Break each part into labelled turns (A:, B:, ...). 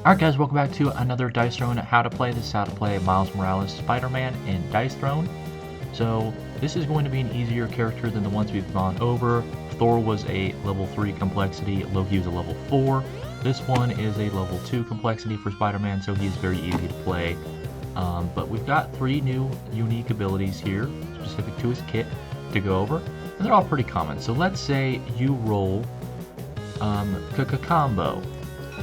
A: Alright guys, welcome back to another Dice Throne How to Play. This is how to play Miles Morales Spider-Man in Dice Throne. So this is going to be an easier character than the ones we've gone over. Thor was a level 3 complexity, Loki was a level 4. This one is a level 2 complexity for Spider-Man, so he's very easy to play. But we've got 3 new unique abilities here, specific to his kit, to go over. And they're all pretty common. So let's say you roll combo.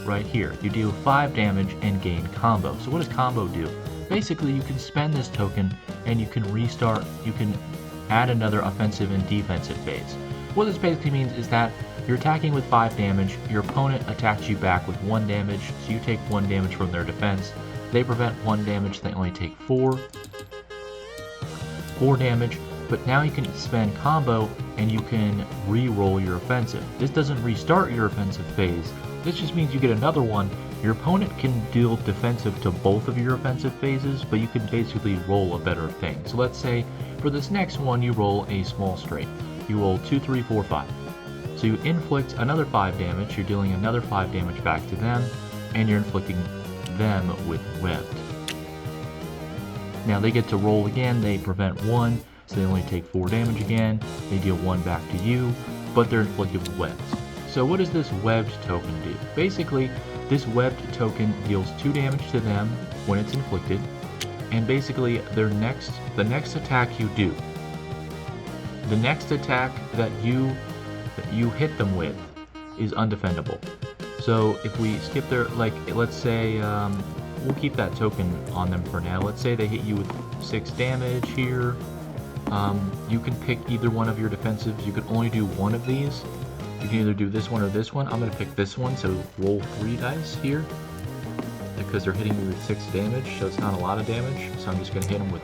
A: Right here, you deal 5 damage and gain combo. So what does combo do? Basically, you can spend this token and you can restart, you can add another offensive and defensive phase. What this basically means is that you're attacking with 5 damage, your opponent attacks you back with 1 damage, so you take 1 damage from their defense. They prevent 1 damage, they only take 4 damage. But now you can spend combo and you can re-roll your offensive. This doesn't restart your offensive phase. This just means you get another one. Your opponent can deal defensive to both of your offensive phases, but you can basically roll a better thing. So let's say for this next one, you roll a small straight. You roll 2, 3, 4, 5. So you inflict another 5 damage. You're dealing another 5 damage back to them, and you're inflicting them with webbed. Now they get to roll again. They prevent 1. So they only take 4 damage again, they deal 1 back to you, but they're inflicted with webs. So what does this webbed token do? Basically, this webbed token deals 2 damage to them when it's inflicted, and basically the next attack you do, the next attack that you hit them with is undefendable. So if we skip their, like, let's say, we'll keep that token on them for now. Let's say they hit you with 6 damage here. You can pick either one of your defensives. You can only do one of these. You can either do this one or this one. I'm going to pick this one, so roll 3 dice here. Because they're hitting me with 6 damage, so it's not a lot of damage. So I'm just going to hit them with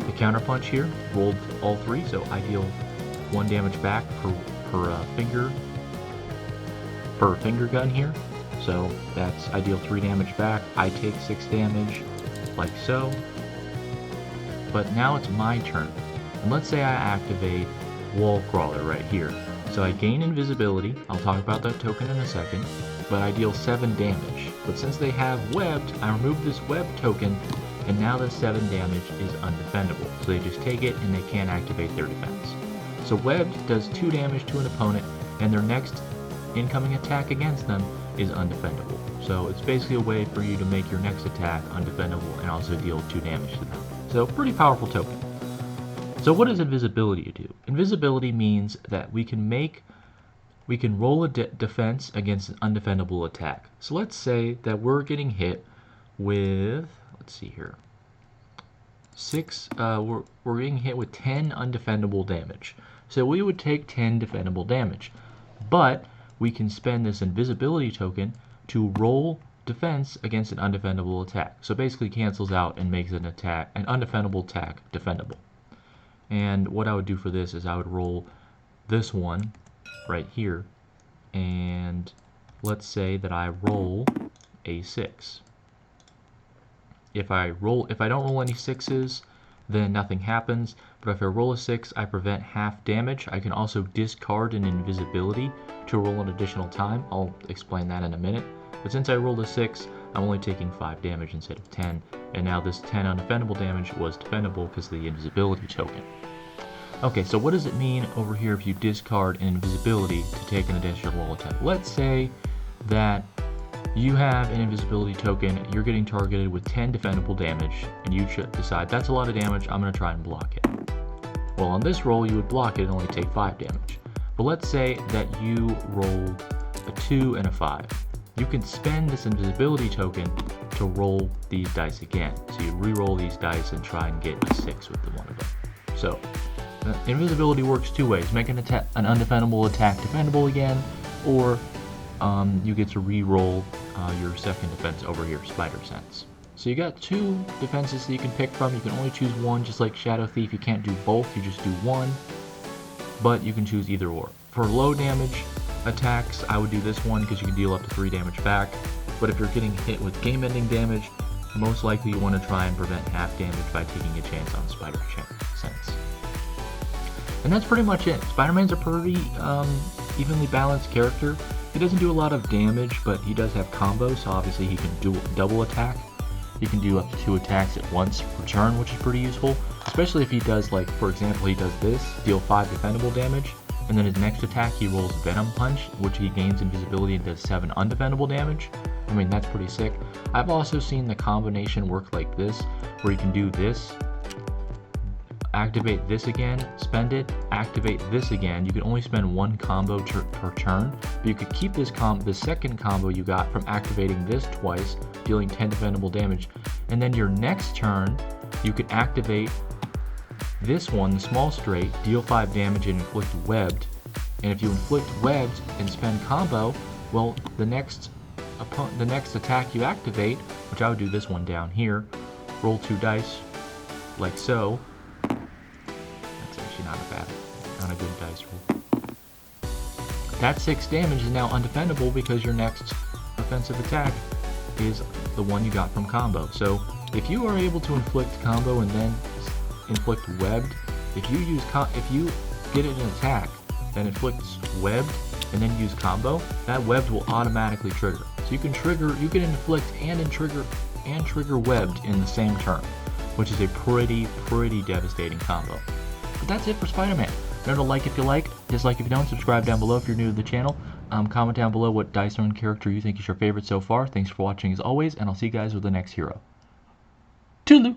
A: the counter punch here. Rolled all 3, so I deal 1 damage back per finger gun here. So that's, I deal 3 damage back. I take 6 damage, like so. But now it's my turn, and let's say I activate Wall Crawler right here. So I gain invisibility, I'll talk about that token in a second, but I deal 7 damage. But since they have webbed, I remove this web token, and now the 7 damage is undefendable. So they just take it and they can't activate their defense. So webbed does 2 damage to an opponent, and their next incoming attack against them is undefendable. So it's basically a way for you to make your next attack undefendable and also deal 2 damage to them. So pretty powerful token. So what does invisibility do? Invisibility means that we can roll a defense against an undefendable attack. So let's say that we're getting hit with, let's see here, 6, we're getting hit with 10 undefendable damage. So we would take 10 defendable damage. But we can spend this invisibility token to roll defense against an undefendable attack. So basically cancels out and makes an undefendable attack defendable. And what I would do for this is I would roll this one right here, and let's say that I roll a 6. If I don't roll any 6s, then nothing happens, but if I roll a 6, I prevent half damage. I can also discard an invisibility to roll an additional time. I'll explain that in a minute. But since I rolled a 6, I'm only taking 5 damage instead of 10, and now this 10 undefendable damage was defendable because of the invisibility token. Okay, so what does it mean over here if you discard an invisibility to take an additional roll attack? Let's say that you have an invisibility token, you're getting targeted with 10 defendable damage, and you should decide that's a lot of damage, I'm going to try and block it. Well, on this roll, you would block it and only take 5 damage. But let's say that you rolled a 2 and a 5. You can spend this invisibility token to roll these dice again. So you re-roll these dice and try and get a 6 with the one of them. So invisibility works 2 ways: make an undefendable attack defendable again, or you get to re-roll your second defense over here, Spider Sense. So you got 2 defenses that you can pick from. You can only choose one, just like Shadow Thief. You can't do both, you just do one, but you can choose either or. For low damage attacks, I would do this one because you can deal up to 3 damage back. But if you're getting hit with game-ending damage, most likely you want to try and prevent half damage by taking a chance on Spider Sense. And that's pretty much it. Spider-Man's a pretty evenly balanced character. He doesn't do a lot of damage, but he does have combos, so obviously he can do double attack. He can do up to 2 attacks at once per turn, which is pretty useful, especially if he does, like, for example, he does this, deal 5 defendable damage, and then his next attack he rolls Venom Punch, which he gains invisibility and does 7 undefendable damage. I mean, that's pretty sick. I've also seen the combination work like this, where you can do this, activate this again, spend it, activate this again. You can only spend 1 combo per turn, but you could keep this second combo you got from activating this twice, dealing 10 defendable damage, and then your next turn you could activate this one, the small straight, deal 5 damage and inflict webbed. And if you inflict webbed and spend combo, well, the next attack you activate, which I would do this one down here, roll 2 dice, like so. That's actually not a good dice roll. That 6 damage is now undefendable because your next offensive attack is the one you got from combo. So if you are able to inflict combo and then inflict webbed, if you get an attack that inflicts webbed and then use combo, that webbed will automatically trigger. So you can inflict and trigger webbed in the same turn, which is a pretty devastating combo. But that's it for Spider-Man. Remember to like if you like, dislike if you don't, subscribe down below if you're new to the channel. Comment down below what Dice Zone character you think is your favorite so far. Thanks for watching as always, and I'll see you guys with the next hero. Toodaloo!